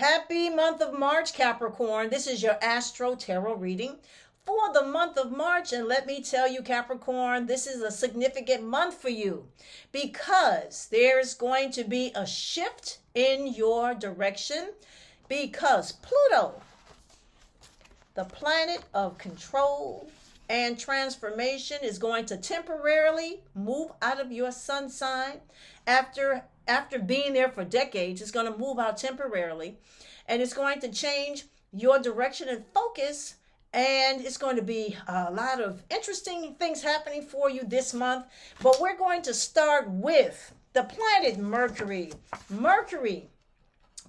Happy month of March, Capricorn. This is your Astro Tarot reading for the month of March. And let me tell you, Capricorn, this is a significant month for you because there's going to be a shift in your direction because Pluto, the planet of control and transformation, is going to temporarily move out of your sun sign after being there for decades. It's going to move out temporarily, and it's going to change your direction and focus, and it's going to be a lot of interesting things happening for you this month. But we're going to start with the planet Mercury. Mercury,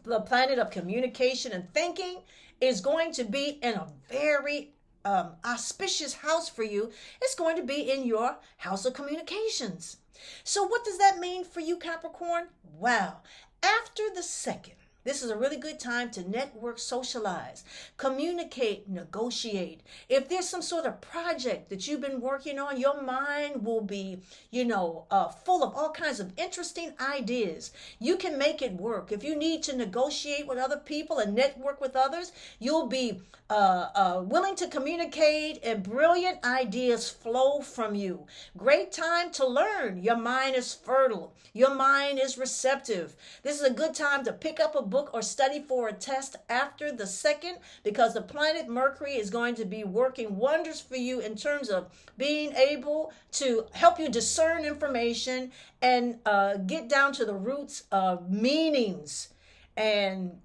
the planet of communication and thinking, is going to be in a very auspicious house for you. It's going to be in your house of communications. So what does that mean for you, Capricorn? Well, after the second, this is a really good time to network, socialize, communicate, negotiate. If there's some sort of project that you've been working on, your mind will be, full of all kinds of interesting ideas. You can make it work. If you need to negotiate with other people and network with others, you'll be willing to communicate, and brilliant ideas flow from you. Great time to learn. Your mind is fertile. Your mind is receptive. This is a good time to pick up a book or study for a test after the second, because the planet Mercury is going to be working wonders for you in terms of being able to help you discern information and get down to the roots of meanings. And,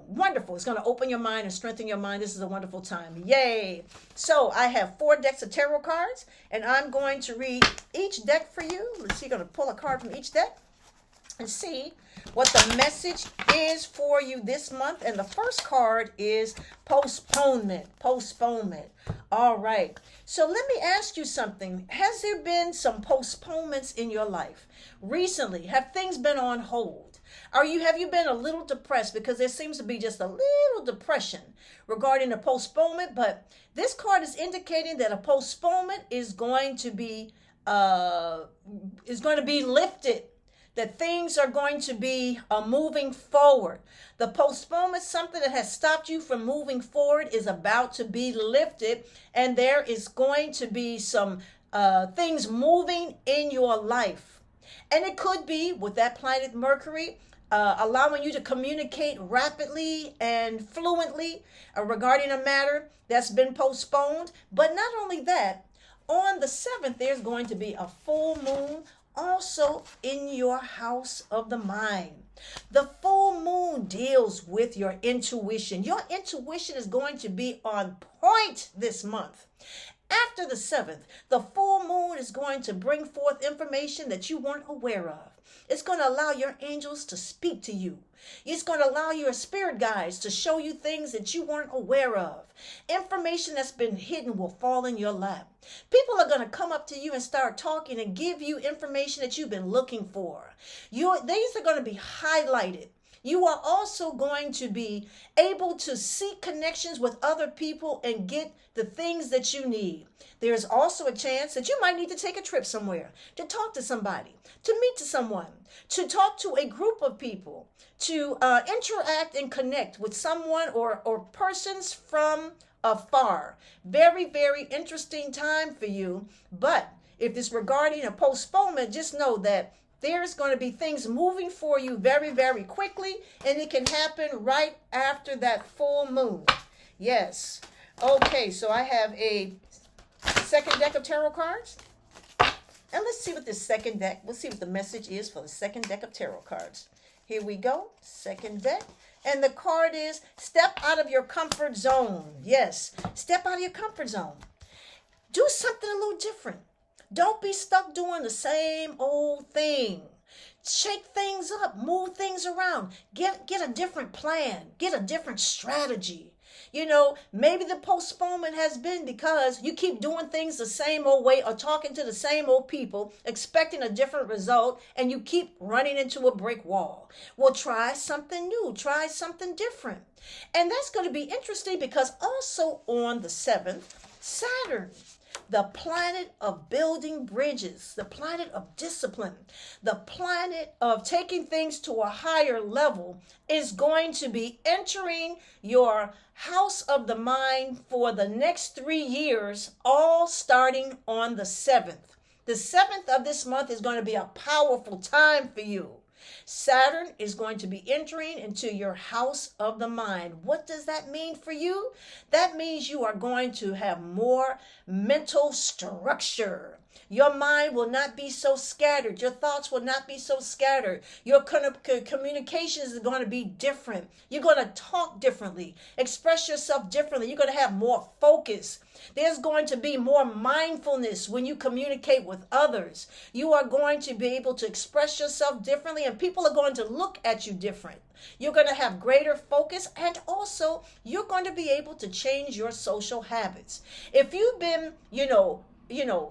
wonderful. It's going to open your mind and strengthen your mind. This is a wonderful time. Yay. So I have 4 decks of tarot cards, and I'm going to read each deck for you. Let's see, going to pull a card from each deck and see what the message is for you this month. And the first card is postponement. Postponement. All right. So let me ask you something. Has there been some postponements in your life recently? Have things been on hold? Have you been a little depressed? Because there seems to be just a little depression regarding the postponement. But this card is indicating that a postponement is going to be lifted. That things are going to be moving forward. The postponement, something that has stopped you from moving forward, is about to be lifted, and there is going to be some things moving in your life. And it could be with that planet Mercury allowing you to communicate rapidly and fluently regarding a matter that's been postponed. But not only that, on the 7th, there's going to be a full moon also in your house of the mind. The full moon deals with your intuition. Your intuition is going to be on point this month. After the 7th, the full moon is going to bring forth information that you weren't aware of. It's going to allow your angels to speak to you. It's going to allow your spirit guides to show you things that you weren't aware of. Information that's been hidden will fall in your lap. People are going to come up to you and start talking and give you information that you've been looking for. These are going to be highlighted. You are also going to be able to seek connections with other people and get the things that you need. There's also a chance that you might need to take a trip somewhere, to talk to somebody, to meet to someone, to talk to a group of people, to interact and connect with someone or persons from afar. Very, very interesting time for you. But if it's regarding a postponement, just know that there's going to be things moving for you very, very quickly, and it can happen right after that full moon. Yes. Okay, so I have a second deck of tarot cards. And let's see what this second deck, let's see what the message is for the second deck of tarot cards. Here we go, second deck. And the card is step out of your comfort zone. Yes, step out of your comfort zone. Do something a little different. Don't be stuck doing the same old thing. Shake things up, move things around, get a different plan, get a different strategy. Maybe the postponement has been because you keep doing things the same old way or talking to the same old people, expecting a different result, and you keep running into a brick wall. Well, try something new, try something different. And that's going to be interesting because also on the 7th, Saturn the planet of building bridges, the planet of discipline, the planet of taking things to a higher level is going to be entering your house of the mind for the next 3 years, all starting on the 7th. The 7th of this month is going to be a powerful time for you. Saturn is going to be entering into your house of the mind. What does that mean for you? That means you are going to have more mental structure. Your mind will not be so scattered. Your thoughts will not be so scattered. Your communications is going to be different. You're going to talk differently, express yourself differently. You're going to have more focus. There's going to be more mindfulness when you communicate with others. You are going to be able to express yourself differently, and people are going to look at you different. You're going to have greater focus, and also you're going to be able to change your social habits. If you've been,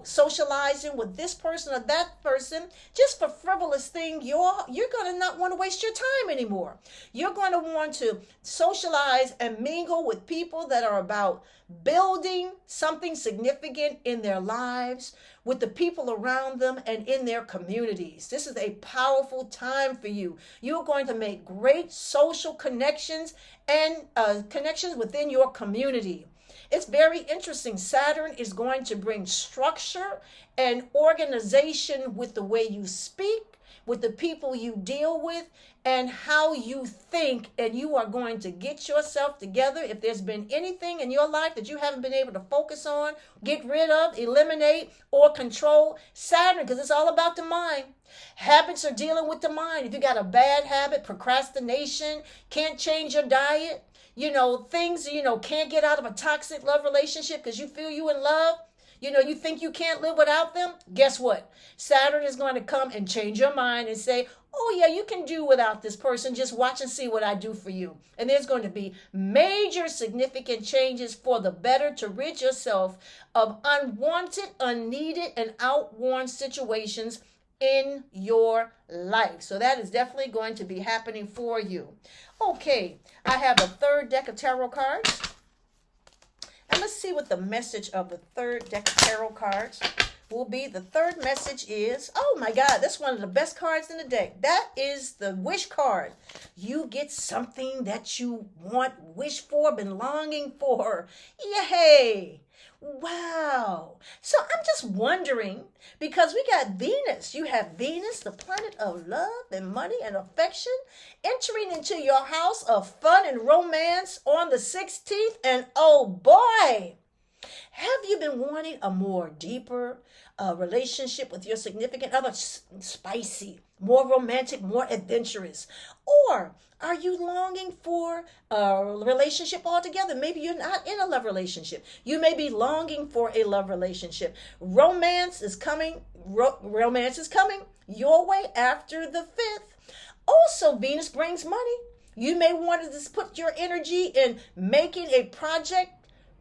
socializing with this person or that person just for frivolous thing, you're going to not want to waste your time anymore. You're going to want to socialize and mingle with people that are about building something significant in their lives, with the people around them and in their communities. This is a powerful time for you. You're going to make great social connections and connections within your community. It's very interesting. Saturn is going to bring structure and organization with the way you speak, with the people you deal with, and how you think, and you are going to get yourself together. If there's been anything in your life that you haven't been able to focus on, get rid of, eliminate, or control, Saturn, because it's all about the mind. Habits are dealing with the mind. If you got a bad habit, procrastination, can't change your diet, things, can't get out of a toxic love relationship because you feel you in love, you think you can't live without them. Guess what? Saturn is going to come and change your mind and say, oh yeah, you can do without this person. Just watch and see what I do for you. And there's going to be major significant changes for the better to rid yourself of unwanted, unneeded, and outworn situations in your life. So that is definitely going to be happening for you. Okay, I have a third deck of tarot cards. And let's see what the message of the third deck of tarot cards will be. The third message is, oh my God, that's one of the best cards in the deck. That is the wish card. You get something that you want, wish for, been longing for. Yay! Wow. So I'm just wondering, because we got Venus. You have Venus, the planet of love and money and affection, entering into your house of fun and romance on the 16th. And oh boy, have you been wanting a more deeper relationship with your significant other? Spicy, more romantic, more adventurous. Or are you longing for a relationship altogether? Maybe you're not in a love relationship. You may be longing for a love relationship. Romance is coming. Romance is coming your way after the 5th. Also, Venus brings money. You may want to just put your energy in making a project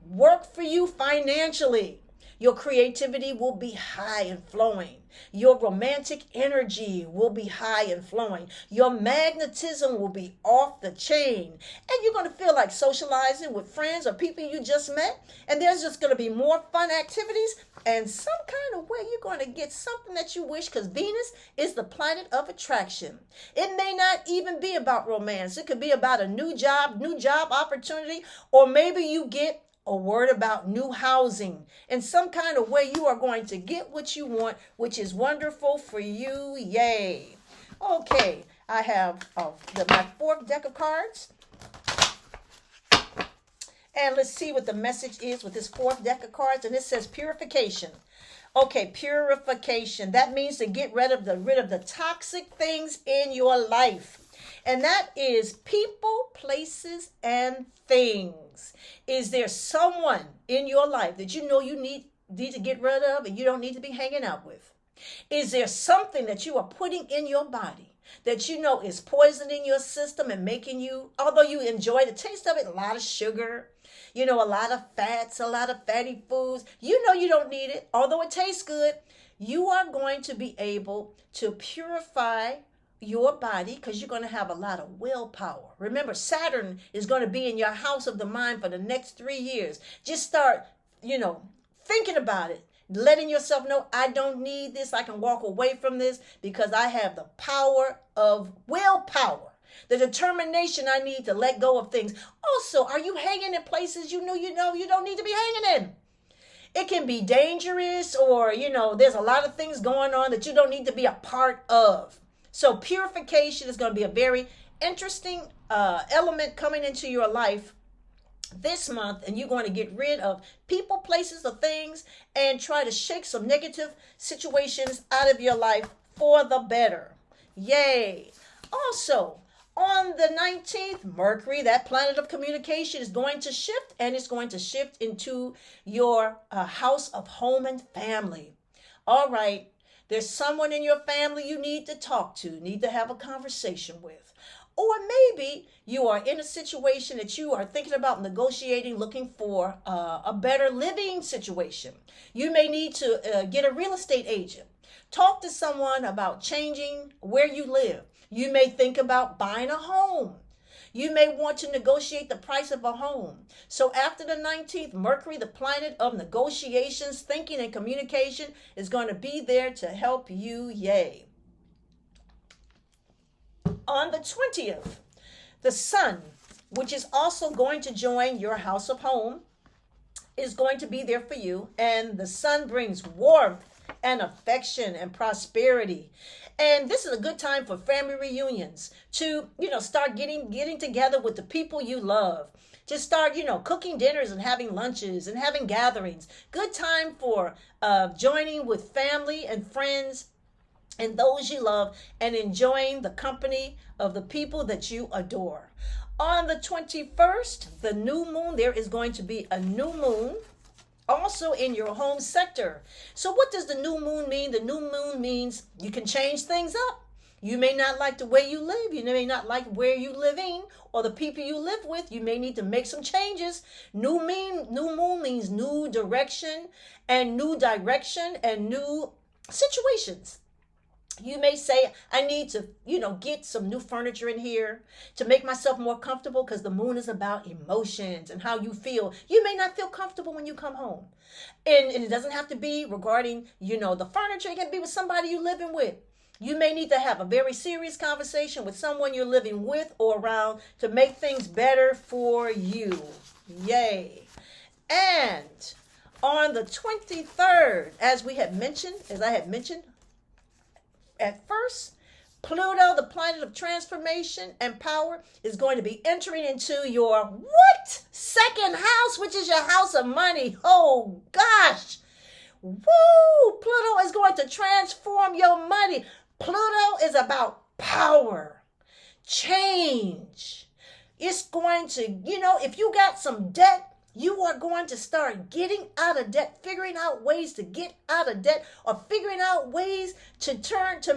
work for you financially. Your creativity will be high and flowing. Your romantic energy will be high and flowing. Your magnetism will be off the chain. And you're going to feel like socializing with friends or people you just met. And there's just going to be more fun activities. And some kind of way you're going to get something that you wish, because Venus is the planet of attraction. It may not even be about romance. It could be about a new job opportunity, or maybe you get a word about new housing. In some kind of way, you are going to get what you want, which is wonderful for you. Yay. Okay, I have my fourth deck of cards. And let's see what the message is with this fourth deck of cards. And it says purification. Okay, purification. That means to get rid of the toxic things in your life. And that is people, places, and things. Is there someone in your life that you know you need to get rid of and you don't need to be hanging out with? Is there something that you are putting in your body that you know is poisoning your system and making you, although you enjoy the taste of it, a lot of sugar, a lot of fats, a lot of fatty foods, you know you don't need it, although it tastes good. You are going to be able to purify your body because you're going to have a lot of willpower. Remember, Saturn is going to be in your house of the mind for the next 3 years. Just start, thinking about it, letting yourself know, I don't need this. I can walk away from this because I have the power of willpower, the determination I need to let go of things. Also, are you hanging in places you know you don't need to be hanging in? It can be dangerous, or there's a lot of things going on that you don't need to be a part of. So purification is going to be a very interesting element coming into your life this month, and you're going to get rid of people, places, or things, and try to shake some negative situations out of your life for the better. Yay. Also, on the 19th, Mercury, that planet of communication, is going to shift, and it's going to shift into your house of home and family. All right, there's someone in your family you need to talk to, need to have a conversation with. Or maybe you are in a situation that you are thinking about negotiating, looking for a better living situation. You may need to get a real estate agent. Talk to someone about changing where you live. You may think about buying a home. You may want to negotiate the price of a home. So after the 19th, Mercury, the planet of negotiations, thinking, and communication, is going to be there to help you. Yay. On the 20th, the sun, which is also going to join your house of home, is going to be there for you. And the sun brings warmth and affection and prosperity. And this is a good time for family reunions to, start getting together with the people you love. Just start, cooking dinners and having lunches and having gatherings. Good time for joining with family and friends and those you love, and enjoying the company of the people that you adore. On the 21st, the new moon, there is going to be a new moon also in your home sector. So what does the new moon mean? The new moon means you can change things up. You may not like the way you live. You may not like where you living or the people you live with. You may need to make some changes. New moon means new direction and new situations. You may say, I need to, get some new furniture in here to make myself more comfortable, because the moon is about emotions and how you feel. You may not feel comfortable when you come home. And it doesn't have to be regarding, the furniture. It can be with somebody you're living with. You may need to have a very serious conversation with someone you're living with or around to make things better for you. Yay. And on the 23rd, as I had mentioned, at first, Pluto, the planet of transformation and power, is going to be entering into your second house, which is your house of money. Oh gosh. Woo! Pluto is going to transform your money. Pluto is about power, change. It's going to, if you got some debt, you are going to start getting out of debt, figuring out ways to get out of debt, or figuring out ways to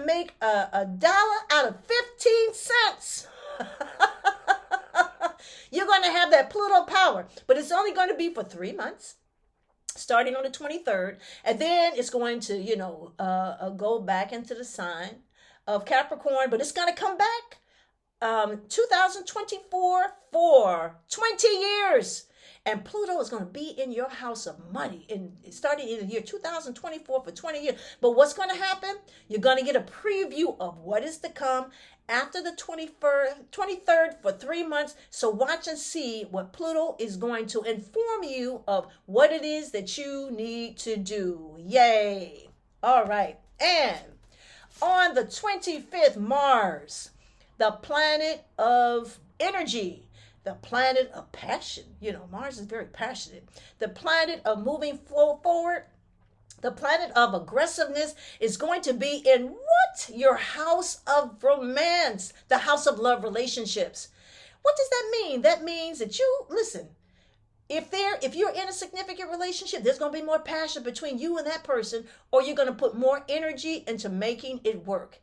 make a dollar out of 15 cents. You're going to have that Pluto power, but it's only going to be for 3 months, starting on the 23rd. And then it's going to, go back into the sign of Capricorn, but it's going to come back 2024 for 20 years. And Pluto is going to be in your house of money, starting in the year 2024 for 20 years. But what's going to happen? You're going to get a preview of what is to come after the 23rd for 3 months. So watch and see what Pluto is going to inform you of what it is that you need to do. Yay. All right. And on the 25th, Mars, the planet of energy, the planet of passion. Mars is very passionate. The planet of moving forward, the planet of aggressiveness, is going to be in your house of romance, the house of love relationships. What does that mean? That means that if you're in a significant relationship, there's going to be more passion between you and that person, or you're going to put more energy into making it work.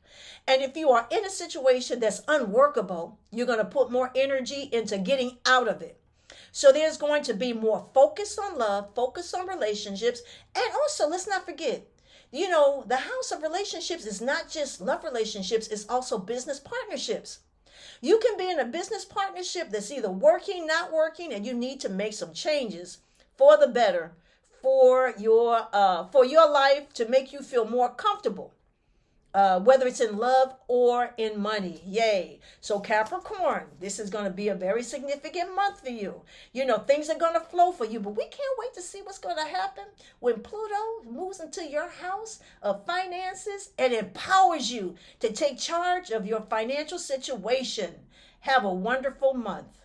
And if you are in a situation that's unworkable, you're going to put more energy into getting out of it. So there's going to be more focus on love, focus on relationships. And also, let's not forget, the house of relationships is not just love relationships, it's also business partnerships. You can be in a business partnership that's either working, not working, and you need to make some changes for the better for your life to make you feel more comfortable. Whether it's in love or in money. Yay. So Capricorn, this is going to be a very significant month for you. You know, things are going to flow for you, but we can't wait to see what's going to happen when Pluto moves into your house of finances and empowers you to take charge of your financial situation. Have a wonderful month.